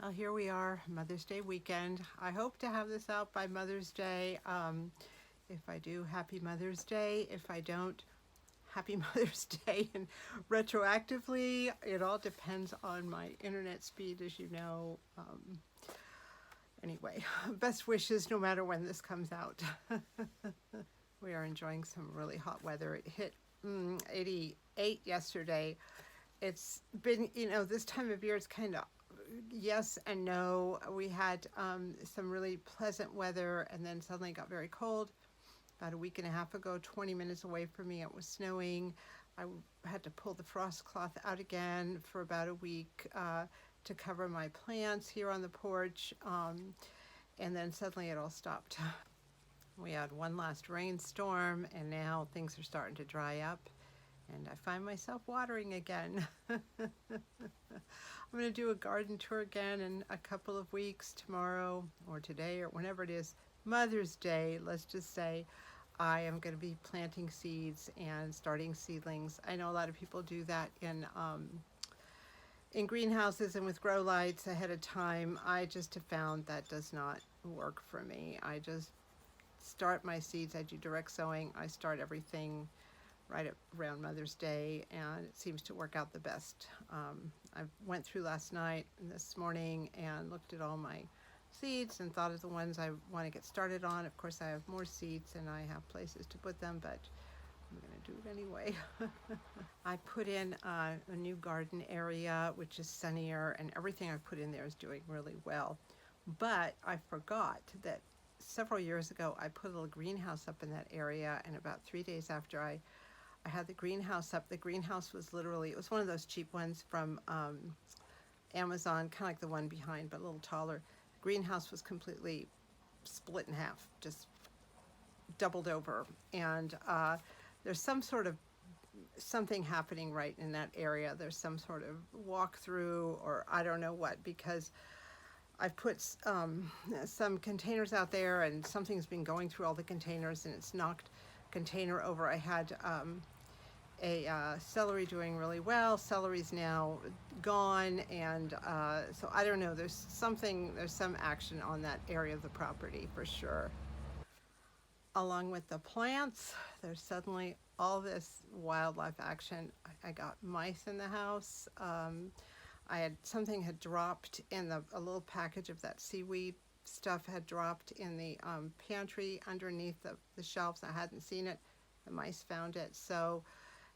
Well, here we are, Mother's Day weekend. I hope to have this out by Mother's Day. If I do, happy Mother's Day. If I don't, happy Mother's Day. And retroactively, it all depends on my internet speed, as you know. Anyway, best wishes no matter when this comes out. We are enjoying some really hot weather. It hit 88 yesterday. It's been, this time of year, it's kind of yes and no. We had some really pleasant weather and then suddenly it got very cold. About a week and a half ago, 20 minutes away from me, it was snowing. I had to pull the frost cloth out again for about a week to cover my plants here on the porch. And then suddenly it all stopped. We had one last rainstorm and now things are starting to dry up. And I find myself watering again. I'm going to do a garden tour again in a couple of weeks, tomorrow or today or whenever it is. Mother's Day, let's just say. I am going to be planting seeds and starting seedlings. I know a lot of people do that in greenhouses and with grow lights ahead of time. I just have found that does not work for me. I just start my seeds. I do direct sowing. I start everything right around Mother's Day, and it seems to work out the best. I went through last night and this morning and looked at all my seeds and thought of the ones I want to get started on. Of course, I have more seeds and I have places to put them, but I'm going to do it anyway. I put in a new garden area, which is sunnier, and everything I put in there is doing really well. But I forgot that several years ago, I put a little greenhouse up in that area, and about 3 days after I had the greenhouse up. The greenhouse was literally, it was one of those cheap ones from Amazon, kind of like the one behind, but a little taller. The greenhouse was completely split in half, just doubled over. And there's something happening right in that area. There's some sort of walkthrough or I don't know what, because I've put some containers out there and something's been going through all the containers and it's knocked container over. I had celery doing really well. Celery's now gone, and so I don't know. There's some action on that area of the property for sure. Along with the plants, there's suddenly all this wildlife action. I got mice in the house. Something had dropped in a little package of that seaweed stuff had dropped in the pantry underneath the shelves. I hadn't seen it. The mice found it. So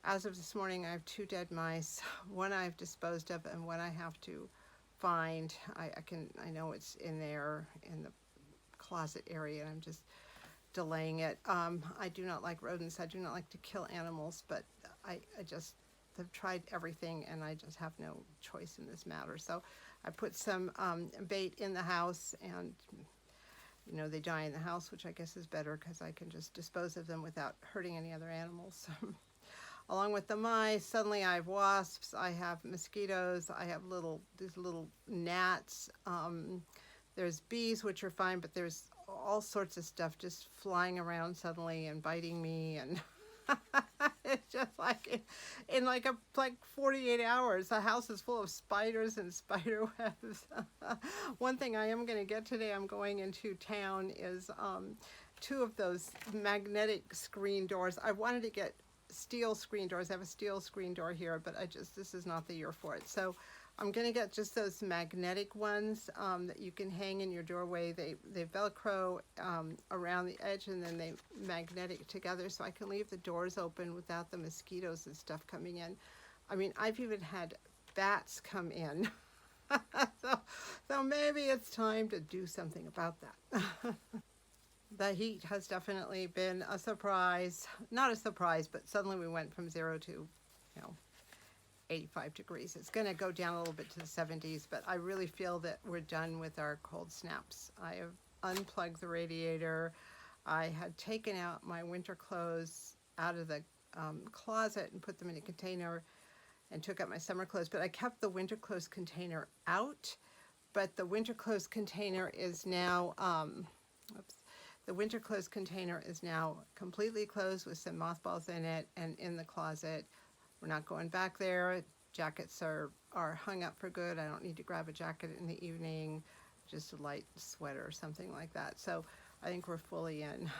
as of this morning, I have 2 dead mice. One I've disposed of and one I have to find. I know it's in there in the closet area and I'm just delaying it. I do not like rodents. I do not like to kill animals, but I just have tried everything and I just have no choice in this matter. So I put some bait in the house and they die in the house, which I guess is better because I can just dispose of them without hurting any other animals. Along with the mice, suddenly I have wasps, I have mosquitoes, I have these little gnats. There's bees, which are fine, but there's all sorts of stuff just flying around suddenly and biting me, and it's just like in like 48 hours, the house is full of spiders and spider webs. One thing I am going to get today, I'm going into town, is 2 of those magnetic screen doors. I wanted to get steel screen doors. I have a steel screen door here, but this is not the year for it. So I'm going to get just those magnetic ones that you can hang in your doorway. They Velcro around the edge and then they magnetic together so I can leave the doors open without the mosquitoes and stuff coming in. I mean, I've even had bats come in. So maybe it's time to do something about that. The heat has definitely been a surprise. Not a surprise, but suddenly we went from 0 to, 85 degrees. It's going to go down a little bit to the 70s, but I really feel that we're done with our cold snaps. I have unplugged the radiator. I had taken out my winter clothes out of the closet and put them in a container and took out my summer clothes, but I kept the winter clothes container out. But the winter clothes container is now, the winter clothes container is now completely closed with some mothballs in it and in the closet. We're not going back there. Jackets are are hung up for good. I don't need to grab a jacket in the evening, just a light sweater or something like that. So I think we're fully in.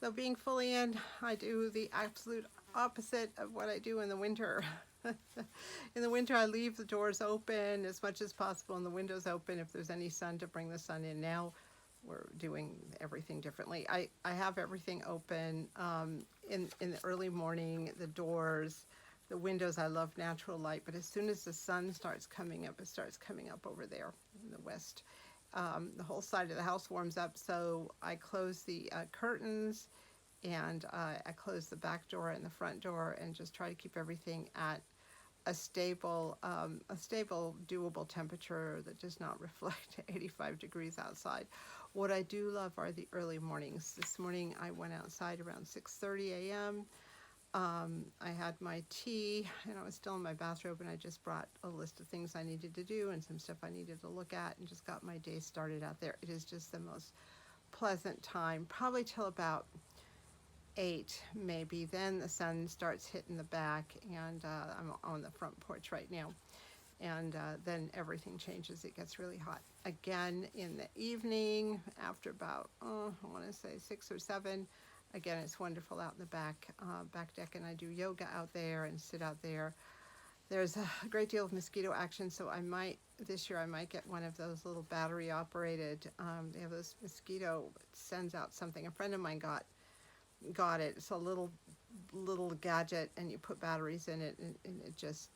So being fully in, I do the absolute opposite of what I do in the winter. In the winter, I leave the doors open as much as possible and the windows open if there's any sun to bring the sun in. Now we're doing everything differently. I have everything open in the early morning, the doors, the windows. I love natural light, but as soon as the sun starts coming up, it starts coming up over there in the west. The whole side of the house warms up, so I close the curtains, and I close the back door and the front door, and just try to keep everything at a stable, doable temperature that does not reflect 85 degrees outside. What I do love are the early mornings. This morning I went outside around 6:30 a.m. I had my tea, and I was still in my bathrobe, and I just brought a list of things I needed to do and some stuff I needed to look at, and just got my day started out there. It is just the most pleasant time, probably till about 8 maybe. Then the sun starts hitting the back, and I'm on the front porch right now, and then everything changes. It gets really hot again in the evening after about I want to say 6 or 7. Again, it's wonderful out in the back deck, and I do yoga out there and sit out there. There's a great deal of mosquito action, so this year I might get one of those little battery operated. They have this mosquito, it sends out something. A friend of mine got it. It's a little gadget, and you put batteries in it, and it just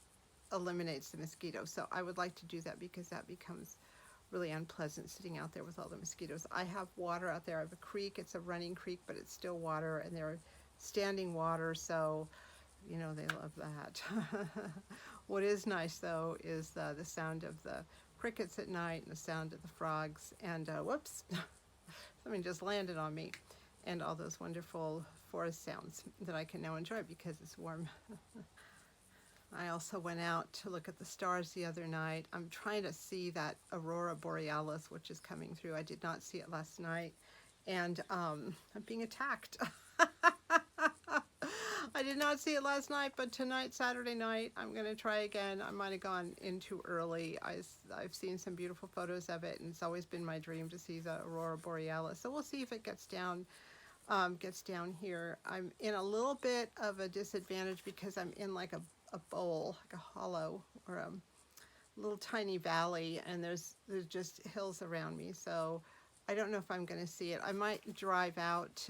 eliminates the mosquitoes. So I would like to do that, because that becomes really unpleasant sitting out there with all the mosquitoes. I have water out there. I have a creek. It's a running creek, but it's still water, and they're standing water, so you know they love that. What is nice though is the sound of the crickets at night, and the sound of the frogs, and whoops, something just landed on me, and all those wonderful forest sounds that I can now enjoy because it's warm. I also went out to look at the stars the other night. I'm trying to see that aurora borealis, which is coming through. I did not see it last night, and I'm being attacked. I did not see it last night, but tonight, Saturday night, I'm going to try again. I might have gone in too early. I've seen some beautiful photos of it, and it's always been my dream to see the aurora borealis. So we'll see if it gets down here. I'm in a little bit of a disadvantage because I'm in like a bowl, like a hollow, or a little tiny valley, and there's just hills around me, so I don't know if I'm going to see it. I might drive out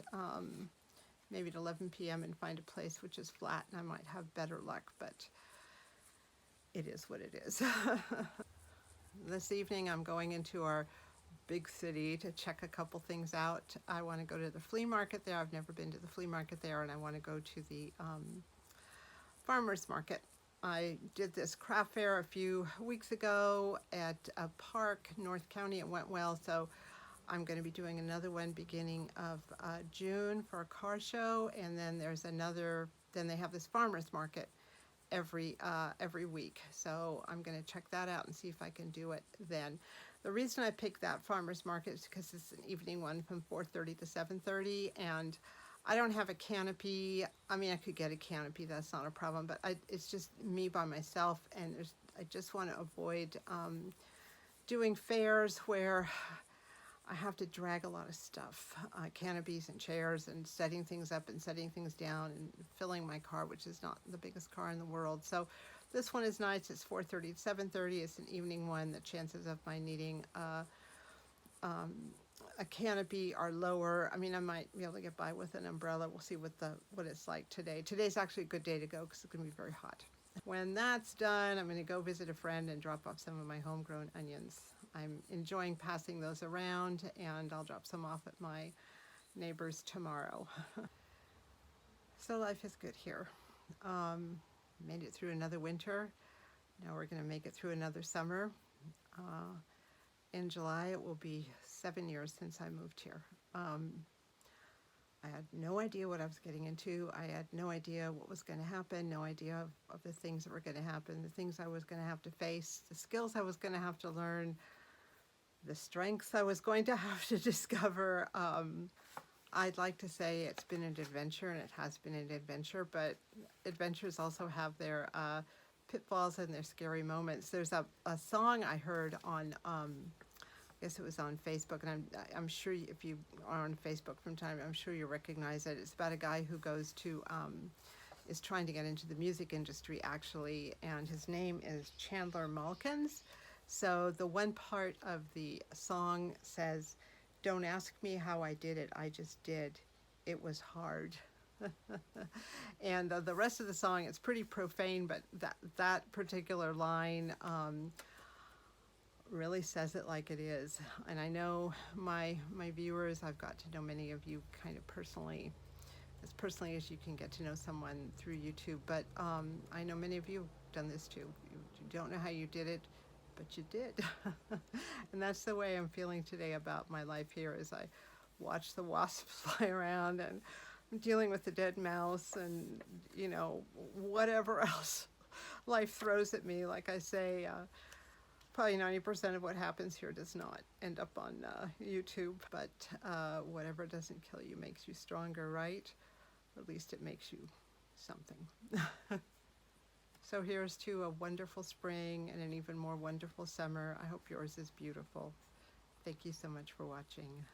maybe at 11 p.m. and find a place which is flat, and I might have better luck, but it is what it is. This evening I'm going into our big city to check a couple things out. I want to go to the flea market there. I've never been to the flea market there, and I want to go to the farmer's market. I did this craft fair a few weeks ago at a park, North County. It went well, so I'm going to be doing another one beginning of June for a car show, and then there's another. Then they have this farmer's market every week, so I'm going to check that out and see if I can do it then. The reason I picked that farmer's market is because it's an evening one from 4:30 to 7:30, and I don't have a canopy. I mean, I could get a canopy, that's not a problem, but it's just me by myself, and I just want to avoid doing fairs where I have to drag a lot of stuff, canopies and chairs, and setting things up and setting things down, and filling my car, which is not the biggest car in the world. So this one is nice. It's 4:30 to 7:30. It's an evening one. The chances of my needing a canopy are lower. I mean, I might be able to get by with an umbrella. We'll see what it's like today. Today's actually a good day to go because it's going to be very hot. When that's done, I'm going to go visit a friend and drop off some of my homegrown onions. I'm enjoying passing those around, and I'll drop some off at my neighbor's tomorrow. So life is good here. Made it through another winter. Now we're going to make it through another summer. In July, it will be 7 years since I moved here. I had no idea what I was getting into. I had no idea what was going to happen, no idea of the things that were going to happen, the things I was going to have to face, the skills I was going to have to learn, the strengths I was going to have to discover. I'd like to say it's been an adventure, and it has been an adventure, but adventures also have their pitfalls and their scary moments. There's a song I heard on, I guess it was on Facebook, and I'm sure if you are on Facebook from time, I'm sure you recognize it. It's about a guy who goes to, is trying to get into the music industry actually, and his name is Chandler Malkins. So the one part of the song says, "Don't ask me how I did it, I just did. It was hard." And the rest of the song, it's pretty profane, but that particular line really says it like it is. And I know my viewers, I've got to know many of you kind of personally, as personally as you can get to know someone through YouTube, but I know many of you have done this too. You don't know how you did it, but you did. And that's the way I'm feeling today about my life here, as I watch the wasps fly around, and I'm dealing with the dead mouse, and you know, whatever else life throws at me. Like I say, probably 90% of what happens here does not end up on YouTube, but whatever doesn't kill you makes you stronger, right? Or at least it makes you something. So here's to a wonderful spring and an even more wonderful summer. I hope yours is beautiful. Thank you so much for watching.